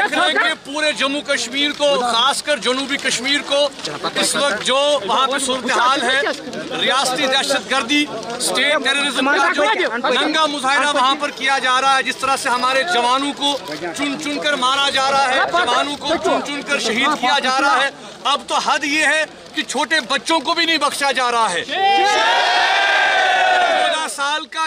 देख रहे हैं कि पूरे जम्मू कश्मीर को, खासकर जनूबी कश्मीर को इस वक्त जो वहाँ पे सूरत हाल है, रियासती दहशतगर्दी, स्टेट टेररिज्म का जो नंगा मुजाहिरा वहाँ पर किया जा रहा है, जिस तरह से हमारे जवानों को चुन चुन कर मारा जा रहा है, जवानों को चुन चुन कर शहीद किया जा रहा है। अब तो हद ये है कि छोटे बच्चों को भी नहीं बख्शा जा रहा है।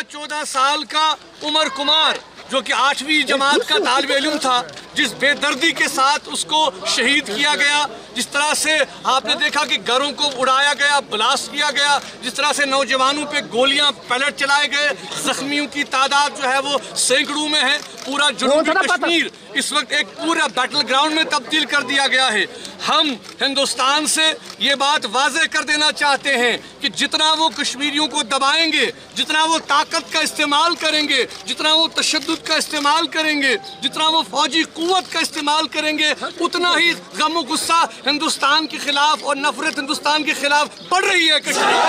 14 साल का उमर कुमार जो कि 8वीं जमात का तालिब इल्म था, जिस बेदर्दी के साथ उसको शहीद किया गया, जिस तरह से आपने देखा कि घरों को उड़ाया गया, ब्लास्ट किया गया, जिस तरह से नौजवानों पे गोलियां पैलेट चलाए गए, जख्मियों की तादाद जो है वो सैकड़ों में है। पूरा जनूबी कश्मीर इस वक्त एक पूरा बैटल ग्राउंड में तब्दील कर दिया गया है। हम हिंदुस्तान से ये बात वाज़ेह कर देना चाहते हैं कि जितना वो कश्मीरियों को दबाएंगे, जितना वो ताकत का इस्तेमाल करेंगे, जितना वो तशद्दुद का इस्तेमाल करेंगे, जितना वो फौजी कुव्वत का इस्तेमाल करेंगे, उतना ही गम और गुस्सा हिंदुस्तान के खिलाफ और नफरत हिंदुस्तान के खिलाफ बढ़ रही है कश्मीर।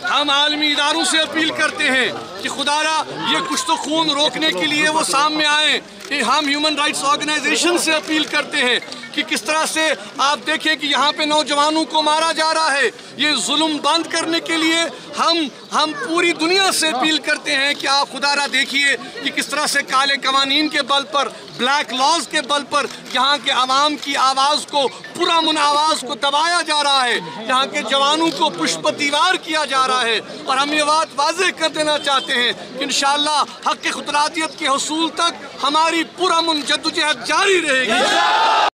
हम आलमी इदारों से अपील करते हैं कि खुदारा ये कुछ तो खून रोकने के लिए वो सामने आए। हम ह्यूमन राइट्स ऑर्गेनाइजेशन से अपील करते हैं कि किस तरह से आप देखें कि यहाँ पे नौजवानों को मारा जा रहा है। ये जुल्म बंद करने के लिए हम पूरी दुनिया से अपील करते हैं कि आप खुदारा देखिए कि किस तरह से काले कवानीन के बल पर, ब्लैक लॉज के बल पर यहाँ के आवाम की आवाज़ को, पुरअमन आवाज़ को दबाया जा रहा है, यहाँ के जवानों को पुष्प दीवार किया जा रहा है। और हम ये बात वाज़ेह कर देना चाहते हैं कि इंशाअल्लाह हक़ खुदरातियत के हसूल तक हमारी पुरअमन जद्दोजहद जारी रहेगी।